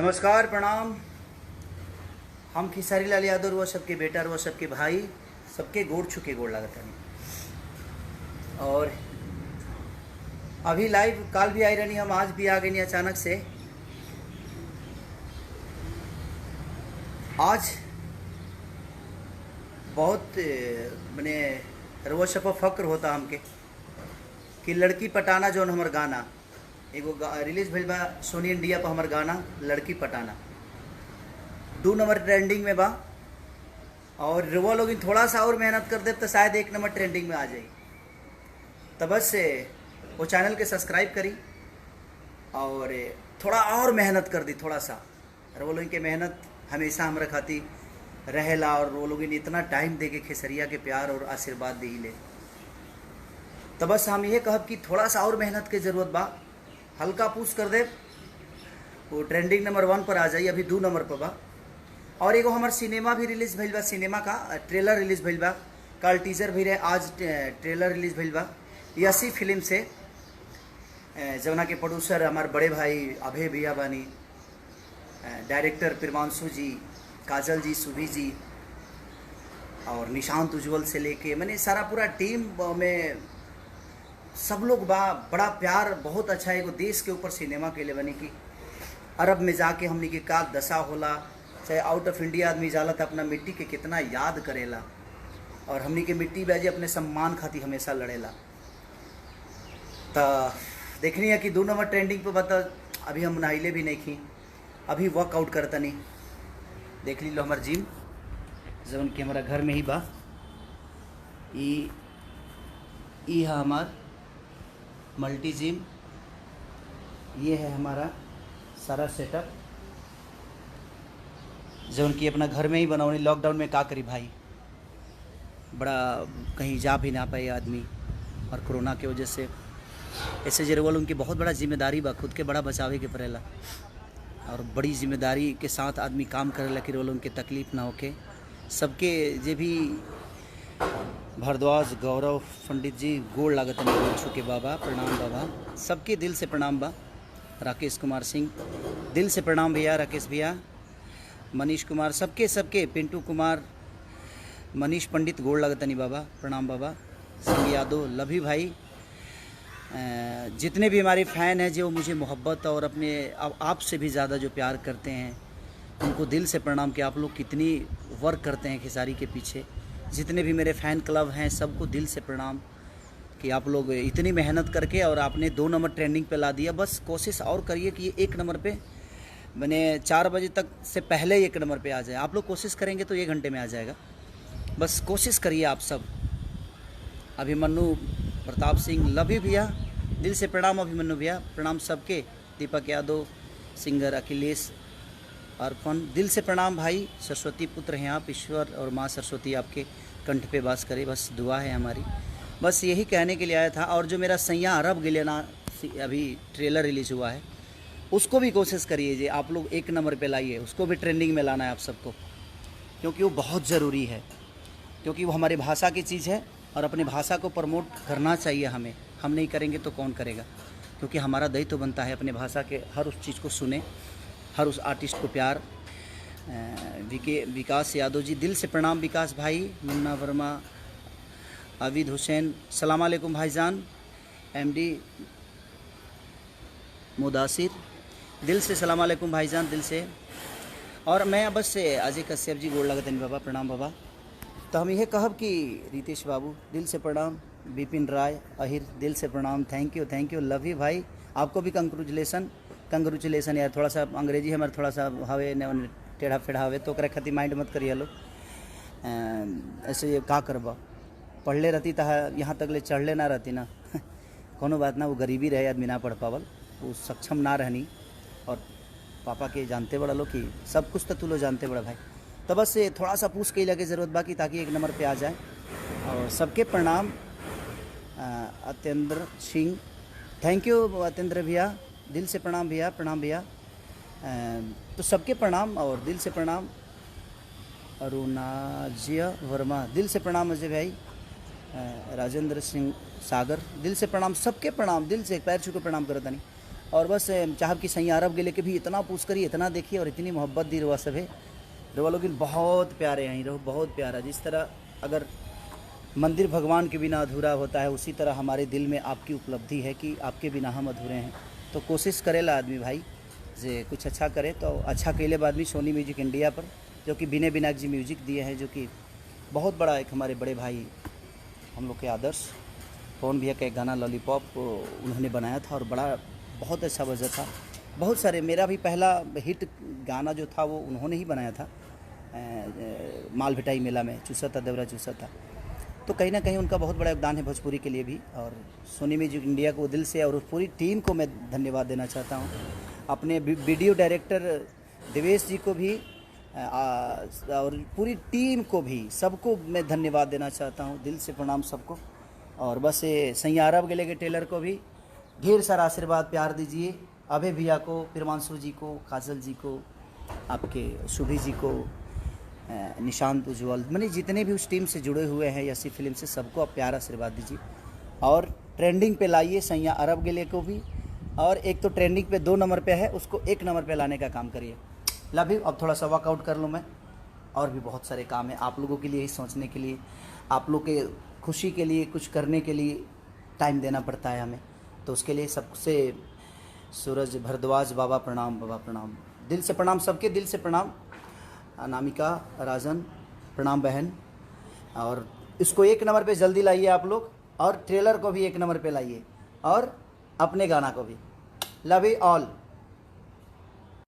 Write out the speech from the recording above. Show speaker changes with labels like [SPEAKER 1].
[SPEAKER 1] नमस्कार, प्रणाम। हम खेसारी लाल यादव वो सबके बेटा वो सबके भाई सबके गोड़ छुके गोड़ लागत हनी। और अभी लाइव काल भी आई रहनी, हम आज भी आ गए नहीं अचानक से। आज बहुत मैंने रउआ सब पर फक्र होता हमके कि लड़की पटाना जौन हमर गाना एगो रिलीज भइल बा सोनी इंडिया पर। हमर गाना लड़की पटाना 2 नंबर ट्रेंडिंग में बा। और रउआ लोग थोड़ा सा और मेहनत कर दे तो शायद 1 नंबर ट्रेंडिंग में आ जाई। तो बस वो चैनल के सब्सक्राइब करी और थोड़ा और मेहनत कर दी। थोड़ा सा रउआ लोग के मेहनत हमेशा हमरा खाती रहेला और वो लोग इतना टाइम दे के खेसरिया के प्यार और आशीर्वाद दी ले। तो बस हम ये कहब कि थोड़ा सा और मेहनत के ज़रूरत बा। हल्का पुश कर दे वो ट्रेंडिंग नंबर 1 पर आ जाई। अभी 2 नंबर पर बा। और एगो हमार सिनेमा भी रिलीज़ भइल बा। सिनेमा का ट्रेलर रिलीज़ भइल बा। कल टीजर भी रहे, आज ट्रेलर रिलीज़ भइल बा यसी फिल्म से, जवना के प्रोड्यूसर हमार बड़े भाई अभय भैया बानी, डायरेक्टर प्रिमांशु जी, काजल जी, सुभी जी और निशांत उज्जवल से लेके मैंने सारा पूरा टीम में सब लोग बा। बड़ा प्यार, बहुत अच्छा एगो देश के ऊपर सिनेमा के लिए बनी कि अरब में जाके हमने के का दशा होला, चाहे आउट ऑफ इंडिया आदमी जाला तो अपना मिट्टी के कितना याद करेला और हमने के मिट्टी बाजी अपने सम्मान खातिर हमेशा लड़ेला। तो देखनी है कि 2 नंबर ट्रेंडिंग पे बता। अभी हम नहाइले भी नहीं खी, अभी वर्कआउट करता नहीं। देख ली लो हमार जिम जौन कि हमारा घर में ही बा। ई है हमार मल्टी जिम, ये है हमारा सारा सेटअप जौन कि अपना घर में ही बनाओनी। लॉकडाउन में का करी भाई, बड़ा कहीं जा भी ना पाए आदमी और कोरोना के वजह से। ऐसे जरूर उनकी बहुत बड़ा जिम्मेदारी बा, खुद के बड़ा बचावे के पड़ेला और बड़ी जिम्मेदारी के साथ आदमी काम करेला कि रोल उनके तकलीफ़ ना होके। सबके जे भी भारद्वाज गौरव पंडित जी गोड़ लागत छुके बाबा, प्रणाम बाबा, सबके दिल से प्रणाम बा। राकेश कुमार सिंह दिल से प्रणाम भैया, राकेश भैया, मनीष कुमार, सबके पिंटू कुमार, मनीष पंडित गोड़ लागतनी बाबा, प्रणाम बाबा। सिंह यादव, लभी भाई, जितने भी हमारे फ़ैन हैं जो मुझे मोहब्बत और अपने आप से भी ज़्यादा जो प्यार करते हैं, उनको दिल से प्रणाम कि आप लोग कितनी वर्क करते हैं खेसारी के पीछे। जितने भी मेरे फ़ैन क्लब हैं सबको दिल से प्रणाम कि आप लोग इतनी मेहनत करके और आपने 2 नंबर ट्रेंडिंग पे ला दिया। बस कोशिश और करिए कि ये 1 नंबर पे मैंने 4 बजे तक से पहले 1 नंबर पे आ जाए। आप लोग कोशिश करेंगे तो 1 घंटे में आ जाएगा। बस कोशिश करिए आप सब। अभिमन्यु प्रताप सिंह, लवी भैया, दिल से प्रणाम। अभिमन्यु भैया प्रणाम सबके। दीपक यादव, सिंगर अखिलेश अर्पण, दिल से प्रणाम भाई। सरस्वती पुत्र हैं आप, ईश्वर और माँ सरस्वती आपके कंठ पे वास करे, बस दुआ है हमारी। बस यही कहने के लिए आया था। और जो मेरा सैया अरब गिलेना अभी ट्रेलर रिलीज़ हुआ है, उसको भी कोशिश करिए जी आप लोग 1 नंबर पे लाइए, उसको भी ट्रेंडिंग में लाना है आप सबको, क्योंकि वो बहुत ज़रूरी है, क्योंकि वो हमारी भाषा की चीज़ है और अपनी भाषा को प्रमोट करना चाहिए हमें। हम नहीं करेंगे तो कौन करेगा, क्योंकि हमारा दायित्व बनता है अपने भाषा के हर उस चीज़ को सुने, हर उस आर्टिस्ट को प्यार। विकास यादव जी, दिल से प्रणाम विकास भाई। मुन्ना वर्मा, आबिद हुसैन, सलाम अलैकुम भाईजान। एमडी मुदासिर, दिल से सलाम अलैकुम भाईजान, दिल से। और मैं बस से अजय कश्यप जी गोड़ लगतनी बाबा, प्रणाम बाबा। तो हम यह कहब कि रितेश बाबू दिल से प्रणाम, विपिन राय अहिर दिल से प्रणाम, थैंक यू, लव यू भाई। आपको भी कंग्रेचुलेसन यार। थोड़ा सा अंग्रेजी हमारे थोड़ा सा हवे न टेढ़ा फेढ़ा हवे तो खातिर माइंड मत करिए लो। ऐसे का करबा, पढ़ले रहती तो यहाँ तक ले चढ़ले ना रहती ना कोनो बात ना, वो गरीबी रहे आदमी ना पढ़ पावल, वो सक्षम ना रहनी। और पापा के जानते बड़ा लो कि सब कुछ तो तू लो जानते बड़ा भाई। तो बस थोड़ा सा पूछ के लगे ज़रूरत बाकी ताकि 1 नंबर पे आ जाए। और सबके प्रणाम। अत्येंद्र सिंह, थैंक यू अत्येंद्र भैया, दिल से प्रणाम भैया, प्रणाम भैया। तो सबके प्रणाम और दिल से प्रणाम। अरुणाजिया वर्मा, दिल से प्रणाम अजय भाई। राजेंद्र सिंह सागर, दिल से प्रणाम, सबके प्रणाम, दिल से पैर छू के प्रणाम करता नहीं। और बस चाहब कि सही अरब गेले के भी इतना पूछ करिए, इतना देखिए और इतनी मोहब्बत दी रुआ सब है रुआ लोग बहुत प्यारे हैं रहो, बहुत प्यारा। जिस तरह अगर मंदिर भगवान के बिना अधूरा होता है, उसी तरह हमारे दिल में आपकी उपलब्धि है कि आपके बिना हम अधूरे हैं। तो कोशिश करेला आदमी भाई जे कुछ अच्छा करे तो अच्छा कैले बाद में सोनी म्यूजिक इंडिया पर, जो कि विनय विनायक जी म्यूजिक दिए हैं, जो कि बहुत बड़ा एक हमारे बड़े भाई हम लोग के आदर्श पवन भैया का एक गाना लॉलीपॉप उन्होंने बनाया था और बड़ा बहुत अच्छा बजा था। बहुत सारे, मेरा भी पहला हिट गाना जो था वो उन्होंने ही बनाया था, माल भिटाई मेला में चूसा था देवरा चूसा था। तो कहीं ना कहीं उनका बहुत बड़ा योगदान है भोजपुरी के लिए भी, और सोनी म्यूजिक इंडिया को दिल से और पूरी टीम को मैं धन्यवाद देना चाहता हूँ। अपने वीडियो डायरेक्टर देवेश जी को भी और पूरी टीम को भी, सबको मैं धन्यवाद देना चाहता हूँ, दिल से प्रणाम सबको। और बस ये सैया अरब गेले के टेलर को भी ढेर सारा आशीर्वाद प्यार दीजिए, अभय भैया को, प्रियमांशु जी को, काजल जी को, आपके शुभी जी को, निशांत उज्ज्वल, मैंने जितने भी उस टीम से जुड़े हुए हैं यसी फिल्म से, सबको आप प्यार आशीर्वाद दीजिए और ट्रेंडिंग पे लाइए सैया अरब गेले को भी। और एक तो ट्रेंडिंग पे 2 नंबर पे है, उसको 1 नंबर पे लाने का काम करिए। Love you. अब थोड़ा सा वर्कआउट कर लूँ मैं, और भी बहुत सारे काम है आप लोगों के लिए ही सोचने के लिए, आप लोग के खुशी के लिए कुछ करने के लिए टाइम देना पड़ता है हमें। तो उसके लिए सबसे सूरज भरद्वाज बाबा प्रणाम, बाबा प्रणाम, दिल से प्रणाम, सबके दिल से प्रणाम। अनामिका राजन प्रणाम बहन। और इसको 1 नंबर पे जल्दी लाइए आप लोग, और ट्रेलर को भी 1 नंबर पे लाइए, और अपने गाना को भी। Love you all.